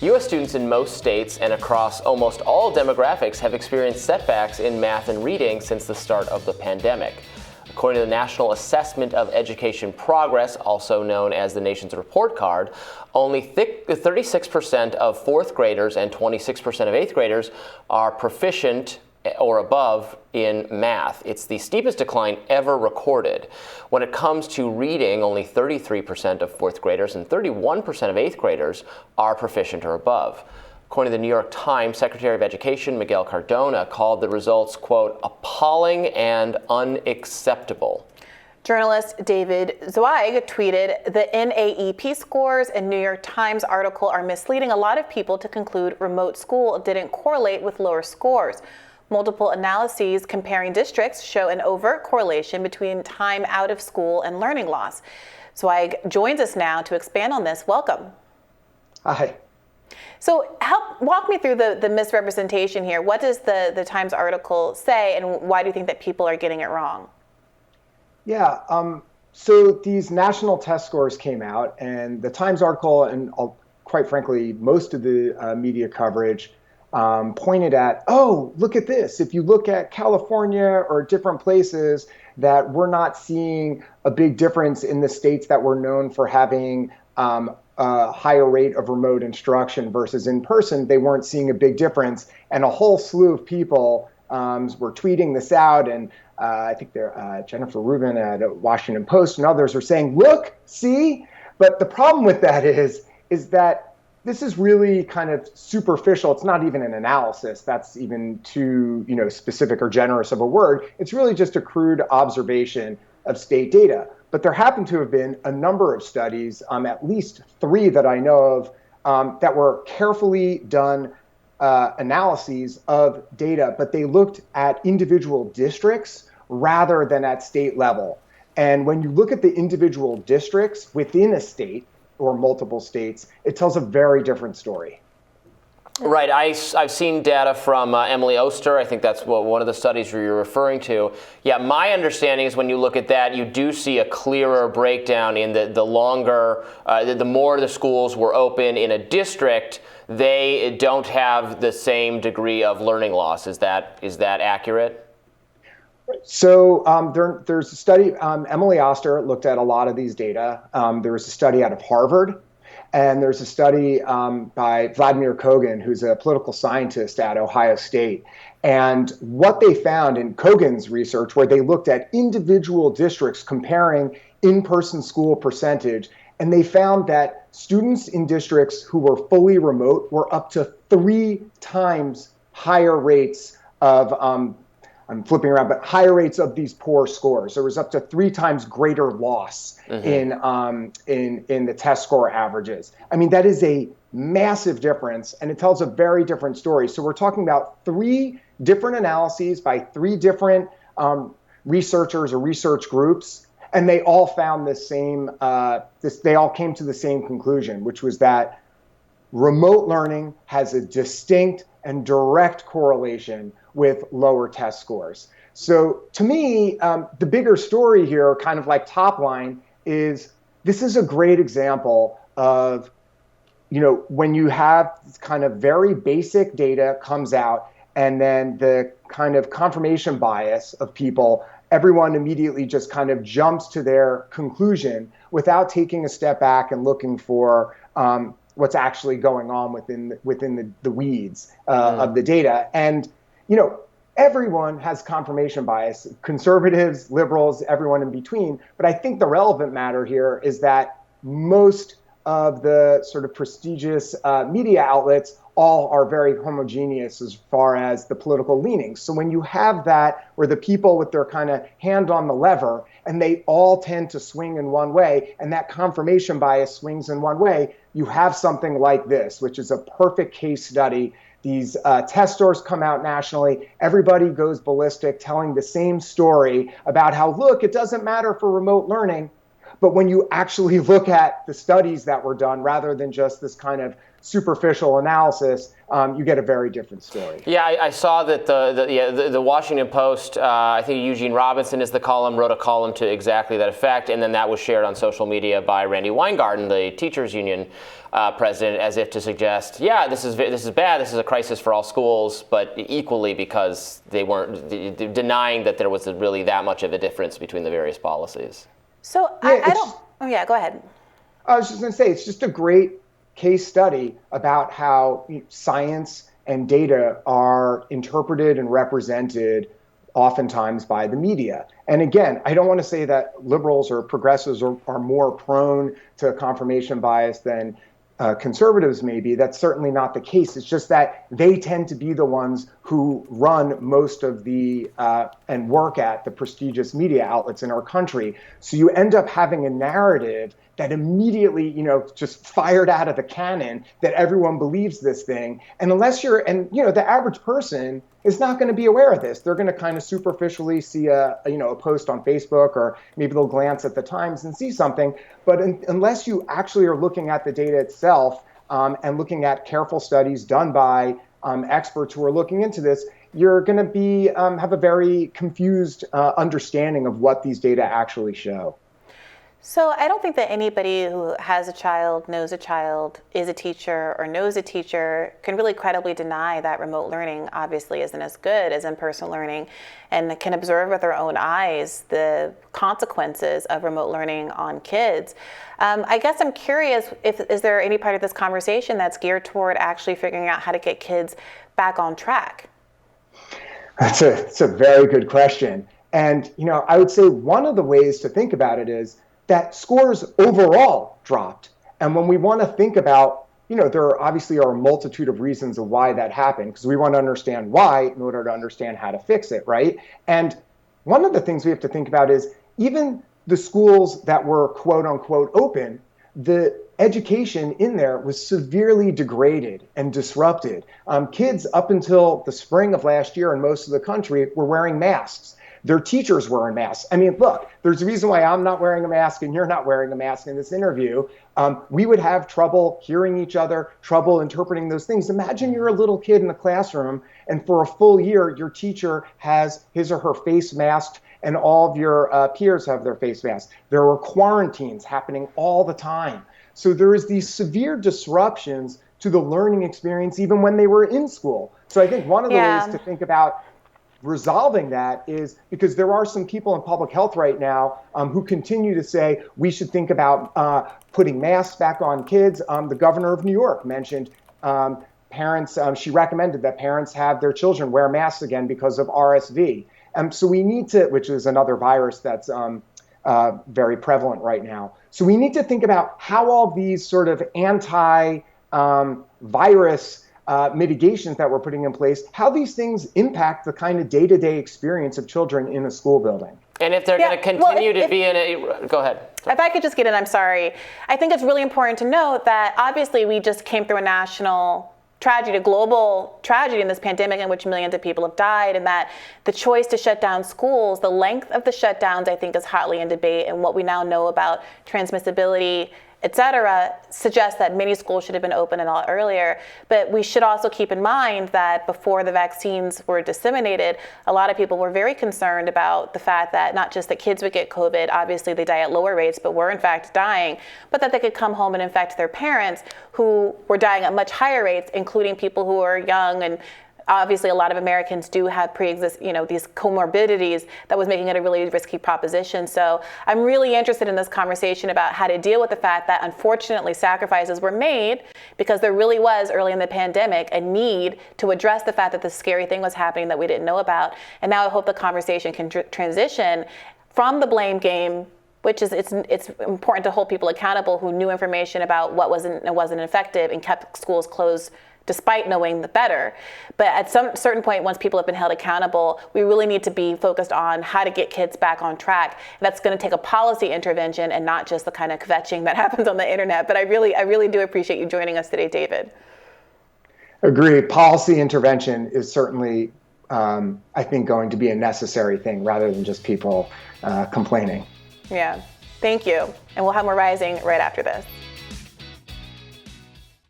U.S. students in most states and across almost all demographics have experienced setbacks in math and reading since the start of the pandemic. According to the National Assessment of Education Progress, also known as the nation's report card, only 36% of fourth graders and 26% of eighth graders are proficient or above in math. It's the steepest decline ever recorded. When it comes to reading, only 33% of fourth graders and 31% of eighth graders are proficient or above. According to the New York Times, Secretary of Education Miguel Cardona called the results, quote, appalling and unacceptable. Journalist David Zweig tweeted, the NAEP scores and New York Times article are misleading a lot of people to conclude remote school didn't correlate with lower scores. Multiple analyses comparing districts show an overt correlation between time out of school and learning loss. Zweig joins us now to expand on this. Welcome. Hi. So walk me through the misrepresentation here. What does the Times article say, and why do you think that people are getting it wrong? Yeah, so these national test scores came out, and the Times article, and quite frankly, most of the media coverage pointed at, oh, look at this. If you look at California or different places, that we're not seeing a big difference in the states that were known for having a higher rate of remote instruction versus in person, they weren't seeing a big difference. And a whole slew of people were tweeting this out. And I think Jennifer Rubin at Washington Post and others are saying, look, see? But the problem with that is that this is really kind of superficial. It's not even an analysis. That's even too, specific or generous of a word. It's really just a crude observation of state data. But there happen to have been a number of studies, at least 3 that I know of, that were carefully done analyses of data, but they looked at individual districts rather than at state level. And when you look at the individual districts within a state, or multiple states, it tells a very different story. Right. I've seen data from Emily Oster. I think that's one of the studies you're referring to. Yeah, my understanding is when you look at that, you do see a clearer breakdown in the longer, the more the schools were open in a district, they don't have the same degree of learning loss. Is that accurate? So there's a study, Emily Oster looked at a lot of these data. There was a study out of Harvard, and there's a study by Vladimir Kogan, who's a political scientist at Ohio State. And what they found in Kogan's research, where they looked at individual districts comparing in-person school percentage, and they found that students in districts who were fully remote were up to 3 times higher rates of I'm flipping around, but higher rates of these poor scores. There was up to 3 times greater loss in the test score averages. I mean, that is a massive difference, and it tells a very different story. So we're talking about 3 different analyses by 3 different researchers or research groups, and they all found the same. They all came to the same conclusion, which was that remote learning has a distinct and direct correlation with lower test scores. So to me, the bigger story here, kind of like top line, is this is a great example of, when you have kind of very basic data comes out and then the kind of confirmation bias of people, everyone immediately just kind of jumps to their conclusion without taking a step back and looking for what's actually going on within the weeds of the data. And everyone has confirmation bias, conservatives, liberals, everyone in between. But I think the relevant matter here is that most of the sort of prestigious media outlets all are very homogeneous as far as the political leanings. So when you have that, where the people with their kind of hand on the lever, and they all tend to swing in one way, and that confirmation bias swings in one way, you have something like this, which is a perfect case study. These test scores come out nationally. Everybody goes ballistic, telling the same story about how, look, it doesn't matter for remote learning. But when you actually look at the studies that were done, rather than just this kind of superficial analysis, you get a very different story. Yeah, I saw that the Washington Post, I think Eugene Robinson is the column, wrote a column to exactly that effect, and then that was shared on social media by Randy Weingarten, the teachers union president, as if to suggest, yeah, this is bad, this is a crisis for all schools, but equally because they weren't denying that there was really that much of a difference between the various policies. So I don't. Oh yeah, go ahead. I was just going to say, it's just a great case study about how science and data are interpreted and represented oftentimes by the media. And again, I don't want to say that liberals or progressives are more prone to confirmation bias than conservatives may be. That's certainly not the case. It's just that they tend to be the ones who run most of the and work at the prestigious media outlets in our country. So you end up having a narrative that immediately, just fired out of the cannon, that everyone believes this thing. And unless the average person is not going to be aware of this. They're going to kind of superficially see a post on Facebook, or maybe they'll glance at the Times and see something. But unless you actually are looking at the data itself and looking at careful studies done by experts who are looking into this, you're going to have a very confused understanding of what these data actually show. So I don't think that anybody who has a child, knows a child, is a teacher, or knows a teacher can really credibly deny that remote learning obviously isn't as good as in-person learning, and can observe with their own eyes the consequences of remote learning on kids. I guess I'm curious, is there any part of this conversation that's geared toward actually figuring out how to get kids back on track? That's a very good question. And, I would say one of the ways to think about it is that scores overall dropped. And when we want to think about, there obviously are a multitude of reasons of why that happened, because we want to understand why in order to understand how to fix it, right? And one of the things we have to think about is even the schools that were quote unquote open, the education in there was severely degraded and disrupted. Kids up until the spring of last year in most of the country were wearing masks. Their teachers were in masks. I mean, look, there's a reason why I'm not wearing a mask and you're not wearing a mask in this interview. We would have trouble hearing each other, trouble interpreting those things. Imagine you're a little kid in the classroom and for a full year, your teacher has his or her face masked and all of your peers have their face masks. There were quarantines happening all the time. So there is these severe disruptions to the learning experience even when they were in school. So I think one of the ways to think about resolving that is, because there are some people in public health right now who continue to say we should think about putting masks back on kids. The governor of New York mentioned parents, she recommended that parents have their children wear masks again because of RSV. So we need to, which is another virus that's very prevalent right now. So we need to think about how all these sort of anti-virus mitigations that we're putting in place, how these things impact the kind of day-to-day experience of children in a school building. And if they're going to continue to be in a, go ahead. If I could just get in, I'm sorry. I think it's really important to note that obviously we just came through a national tragedy, a global tragedy in this pandemic in which millions of people have died, and that the choice to shut down schools, the length of the shutdowns, I think is hotly in debate, and what we now know about transmissibility, et cetera, suggests that many schools should have been open a lot earlier. But we should also keep in mind that before the vaccines were disseminated, a lot of people were very concerned about the fact that not just that kids would get COVID, obviously they die at lower rates, but were in fact dying, but that they could come home and infect their parents who were dying at much higher rates, including people who are young. And obviously a lot of Americans do have these comorbidities that was making it a really risky proposition. So I'm really interested in this conversation about how to deal with the fact that unfortunately sacrifices were made because there really was early in the pandemic a need to address the fact that this scary thing was happening that we didn't know about. And now I hope the conversation can transition from the blame game, which is it's important to hold people accountable who knew information about what wasn't effective and kept schools closed despite knowing the better. But at some certain point, once people have been held accountable, we really need to be focused on how to get kids back on track. And that's going to take a policy intervention and not just the kind of kvetching that happens on the internet. But I really do appreciate you joining us today, David. Agreed. Policy intervention is certainly, I think, going to be a necessary thing rather than just people complaining. Yeah. Thank you. And we'll have more Rising right after this.